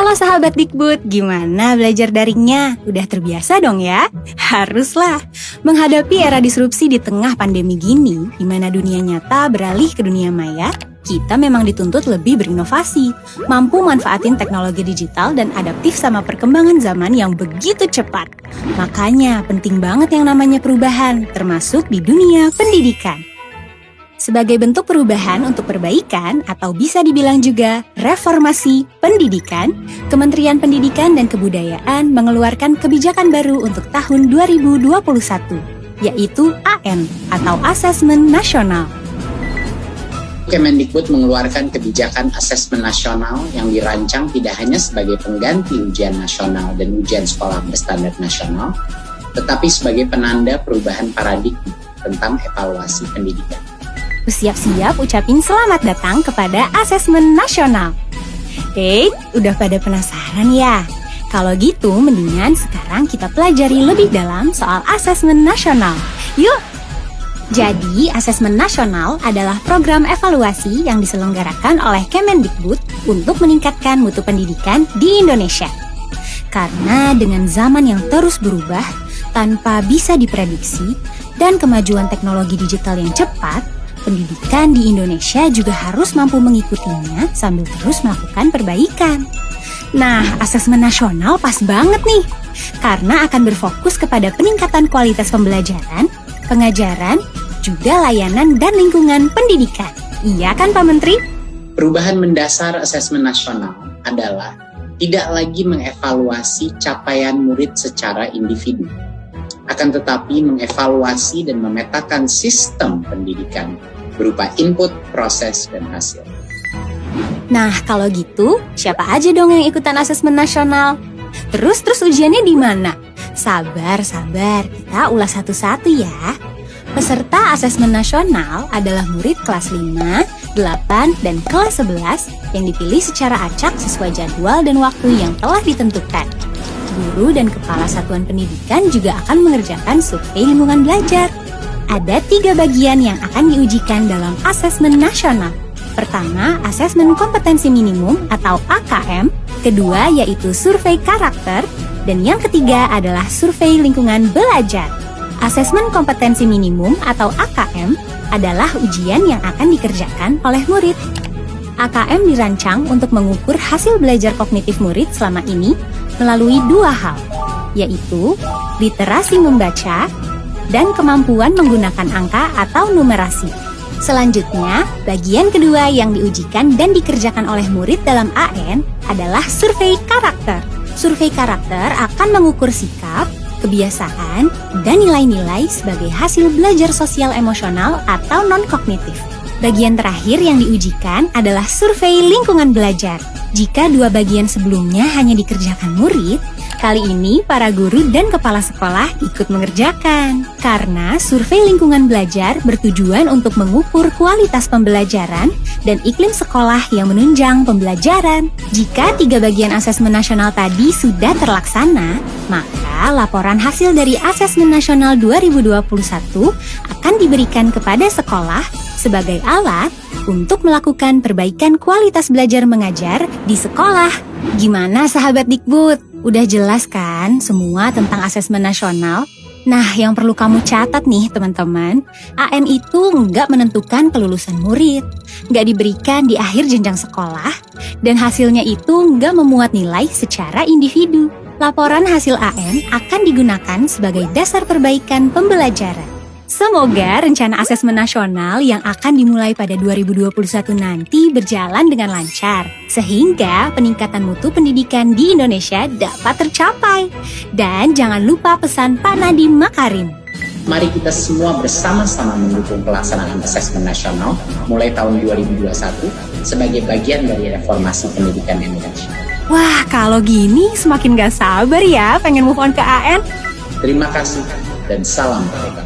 Halo sahabat Dikbud, gimana belajar daringnya? Udah terbiasa dong ya? Haruslah. Menghadapi era disrupsi di tengah pandemi gini, di mana dunia nyata beralih ke dunia maya, kita memang dituntut lebih berinovasi, mampu manfaatin teknologi digital dan adaptif sama perkembangan zaman yang begitu cepat. Makanya penting banget yang namanya perubahan, termasuk di dunia pendidikan. Sebagai bentuk perubahan untuk perbaikan atau bisa dibilang juga reformasi pendidikan, Kementerian Pendidikan dan Kebudayaan mengeluarkan kebijakan baru untuk tahun 2021, yaitu AN atau Asesmen Nasional. Kemendikbud mengeluarkan kebijakan asesmen nasional yang dirancang tidak hanya sebagai pengganti ujian nasional dan ujian sekolah berstandar nasional, tetapi sebagai penanda perubahan paradigma tentang evaluasi pendidikan. Siap-siap ucapin selamat datang kepada Asesmen Nasional. Udah pada penasaran ya? Kalau gitu, mendingan sekarang kita pelajari lebih dalam soal Asesmen Nasional. Yuk! Jadi, Asesmen Nasional adalah program evaluasi yang diselenggarakan oleh Kemendikbud untuk meningkatkan mutu pendidikan di Indonesia. Karena dengan zaman yang terus berubah, tanpa bisa diprediksi, dan kemajuan teknologi digital yang cepat, pendidikan di Indonesia juga harus mampu mengikutinya sambil terus melakukan perbaikan. Nah, asesmen nasional pas banget nih, karena akan berfokus kepada peningkatan kualitas pembelajaran, pengajaran, juga layanan dan lingkungan pendidikan. Iya kan Pak Menteri? Perubahan mendasar asesmen nasional adalah tidak lagi mengevaluasi capaian murid secara individu, akan tetapi mengevaluasi dan memetakan sistem pendidikan berupa input, proses, dan hasil. Nah, kalau gitu, siapa aja dong yang ikutan asesmen nasional? Terus ujiannya di mana? Sabar, kita ulas satu-satu ya. Peserta asesmen nasional adalah murid kelas 5, 8, dan kelas 11 yang dipilih secara acak sesuai jadwal dan waktu yang telah ditentukan. Guru dan kepala satuan pendidikan juga akan mengerjakan survei lingkungan belajar. Ada 3 bagian yang akan diujikan dalam asesmen nasional. Pertama, asesmen kompetensi minimum atau AKM. Kedua, yaitu survei karakter. Dan yang ketiga adalah survei lingkungan belajar. Asesmen kompetensi minimum atau AKM adalah ujian yang akan dikerjakan oleh murid. AKM dirancang untuk mengukur hasil belajar kognitif murid selama ini melalui 2 hal, yaitu literasi membaca dan kemampuan menggunakan angka atau numerasi. Selanjutnya, bagian kedua yang diujikan dan dikerjakan oleh murid dalam AN adalah survei karakter. Survei karakter akan mengukur sikap, kebiasaan, dan nilai-nilai sebagai hasil belajar sosial emosional atau non-kognitif. Bagian terakhir yang diujikan adalah survei lingkungan belajar. Jika 2 bagian sebelumnya hanya dikerjakan murid, kali ini para guru dan kepala sekolah ikut mengerjakan. Karena survei lingkungan belajar bertujuan untuk mengukur kualitas pembelajaran dan iklim sekolah yang menunjang pembelajaran. Jika 3 bagian asesmen nasional tadi sudah terlaksana, maka laporan hasil dari Asesmen Nasional 2021 akan diberikan kepada sekolah sebagai alat untuk melakukan perbaikan kualitas belajar mengajar di sekolah. Gimana sahabat Dikbud? Udah jelas kan semua tentang asesmen nasional? Nah, yang perlu kamu catat nih teman-teman, AN itu nggak menentukan kelulusan murid, nggak diberikan di akhir jenjang sekolah, dan hasilnya itu nggak memuat nilai secara individu. Laporan hasil AN akan digunakan sebagai dasar perbaikan pembelajaran. Semoga rencana asesmen nasional yang akan dimulai pada 2021 nanti berjalan dengan lancar, sehingga peningkatan mutu pendidikan di Indonesia dapat tercapai. Dan jangan lupa pesan Pak Nadiem Makarim. Mari kita semua bersama-sama mendukung pelaksanaan asesmen nasional mulai tahun 2021 sebagai bagian dari reformasi pendidikan Indonesia. Wah, kalau gini semakin gak sabar ya pengen move on ke AN. Terima kasih dan salam merdeka.